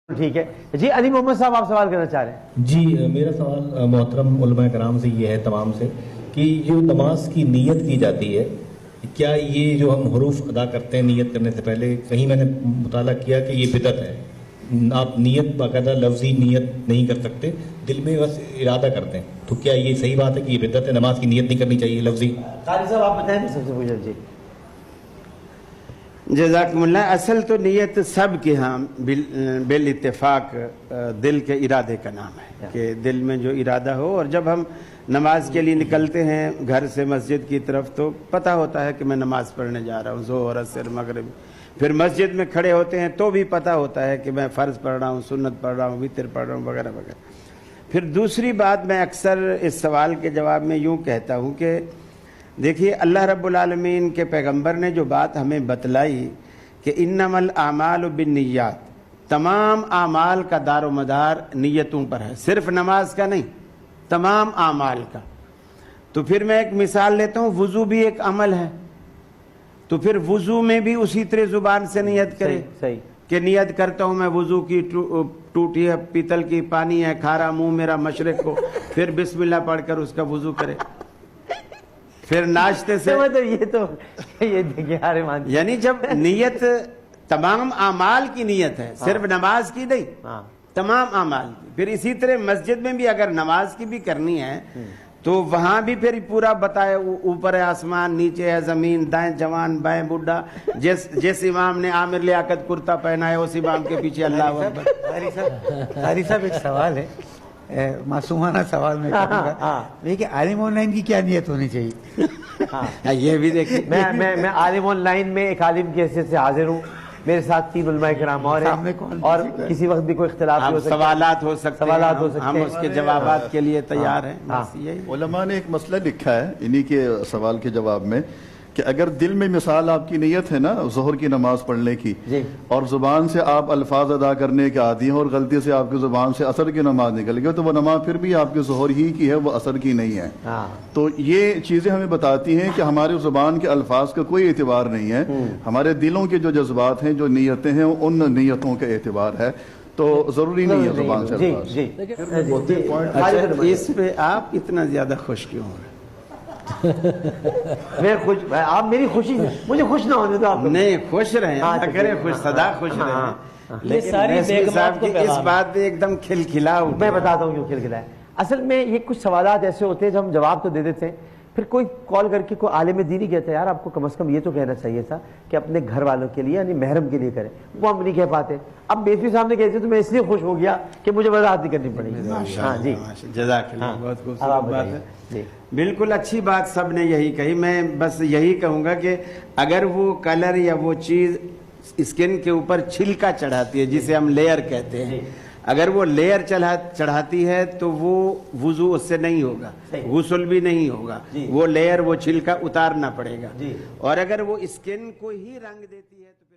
ٹھیک ہے جی علی محمد صاحب آپ سوال کرنا چاہ رہے ہیں؟ جی میرا سوال محترم علماء کرام سے یہ ہے تمام سے کہ جو نماز کی نیت کی جاتی ہے کیا یہ جو ہم حروف ادا کرتے ہیں نیت کرنے سے پہلے کہیں میں نے مطالعہ کیا کہ یہ بدعت ہے. آپ نیت باقاعدہ لفظی نیت نہیں کر سکتے دل میں بس ارادہ کرتے ہیں تو کیا یہ صحیح بات ہے کہ یہ بدعت ہے نماز کی نیت نہیں کرنی چاہیے لفظی؟ قاری صاحب آپ بتائیں سب سے پوچھا جی. جزاکم اللہ. اصل تو نیت سب کے ہاں بالاتفاق دل کے ارادے کا نام ہے کہ دل میں جو ارادہ ہو. اور جب ہم نماز کے لیے نکلتے ہیں گھر سے مسجد کی طرف تو پتہ ہوتا ہے کہ میں نماز پڑھنے جا رہا ہوں ظہر عصر مغرب. پھر مسجد میں کھڑے ہوتے ہیں تو بھی پتہ ہوتا ہے کہ میں فرض پڑھ رہا ہوں سنت پڑھ رہا ہوں وتر پڑھ رہا ہوں وغیرہ وغیرہ. پھر دوسری بات میں اکثر اس سوال کے جواب میں یوں کہتا ہوں کہ دیکھیے اللہ رب العالمین کے پیغمبر نے جو بات ہمیں بتلائی کہ انما الاعمال بالنیات, تمام اعمال کا دار و مدار نیتوں پر ہے, صرف نماز کا نہیں تمام اعمال کا. تو پھر میں ایک مثال لیتا ہوں, وضو بھی ایک عمل ہے تو پھر وضو میں بھی اسی طرح زبان سے نیت کرے صحیح کہ نیت کرتا ہوں میں وضو کی ٹوٹی ہے پیتل کی پانی ہے کھارا منہ میرا مشرق کو, پھر بسم اللہ پڑھ کر اس کا وضو کرے. پھر ناشتے سے یہ دیکھیے یعنی جب نیت تمام اعمال کی نیت ہے صرف نماز کی نہیں تمام اعمال کی. پھر اسی طرح مسجد میں بھی اگر نماز کی بھی کرنی ہے تو وہاں بھی پھر پورا بتائے اوپر ہے آسمان نیچے ہے زمین دائیں جوان بائیں بڈھا جس امام نے عامر لیاقت کرتا پہنا ہے اس امام کے پیچھے اللہ اکبر. قاری صاحب ایک سوال ہے معصومانہ سوال میں کروں گا دیکھیے عالم آن لائن کی کیا نیت ہونی چاہیے؟ یہ بھی دیکھیے میں عالم آن لائن میں ایک عالم کی حیثیت سے حاضر ہوں, میرے ساتھ 3 علماء کرام اور ہیں اور کسی وقت بھی کوئی اختلاف ہو سکتا ہے, سوالات ہو سکتے ہیں, ہم اس کے جوابات کے لیے تیار ہیں. علماء نے ایک مسئلہ لکھا ہے انہی کے سوال کے جواب میں کہ اگر دل میں مثال آپ کی نیت ہے نا ظہر کی نماز پڑھنے کی اور زبان سے آپ الفاظ ادا کرنے کے عادی ہیں اور غلطی سے آپ کی زبان سے عصر کی نماز نکل گئی تو وہ نماز پھر بھی آپ کی ظہر ہی کی ہے, وہ عصر کی نہیں ہے. تو یہ چیزیں ہمیں بتاتی ہیں کہ ہمارے زبان کے الفاظ کا کوئی اعتبار نہیں ہے, ہمارے دلوں کے جو جذبات ہیں جو نیتیں ہیں ان نیتوں کا اعتبار ہے. تو ضروری نہیں ہے زبان سے. اس پہ آپ اتنا زیادہ خوش کیوں ہو رہے ہیں؟ میں خوش, آپ میری خوشی مجھے خوش نہ ہونے دو. آپ نہیں خوش رہیں کرے خوش سدا خوش رہیں. لیکن صاحب کی اس بات پہ ایک دم کھلکھلا ہوں. میں بتاتا ہوں کیوں کھلکھلا ہے. اصل میں یہ کچھ سوالات ایسے ہوتے ہیں جو ہم جواب تو دے دیتے ہیں, پھر کوئی کال کر کے کوئی عالم دین ہی کہتا ہے یار آپ کو کم از کم یہ تو کہنا چاہیے تھا کہ اپنے گھر والوں کے لیے یعنی محرم کے لیے کریں, وہ ہم نہیں کہہ پاتے. اب بیفی صاحب نے کہتے تو میں اس لیے خوش ہو گیا کہ مجھے وضاحت نہیں کرنی پڑی. ہاں جی جزاک اللہ, بہت خوبصورت بات ہے. بالکل اچھی بات سب نے یہی کہی. میں بس یہی کہوں گا کہ اگر وہ کلر یا وہ چیز اسکن کے اوپر چھلکا چڑھاتی ہے جسے ہم لیئر کہتے ہیں, اگر وہ لیئر چڑھاتی ہے تو وہ وضو اس سے نہیں ہوگا, غسل بھی نہیں ہوگا, وہ لیئر وہ چھلکا اتارنا پڑے گا. اور اگر وہ اسکن کو ہی رنگ دیتی ہے تو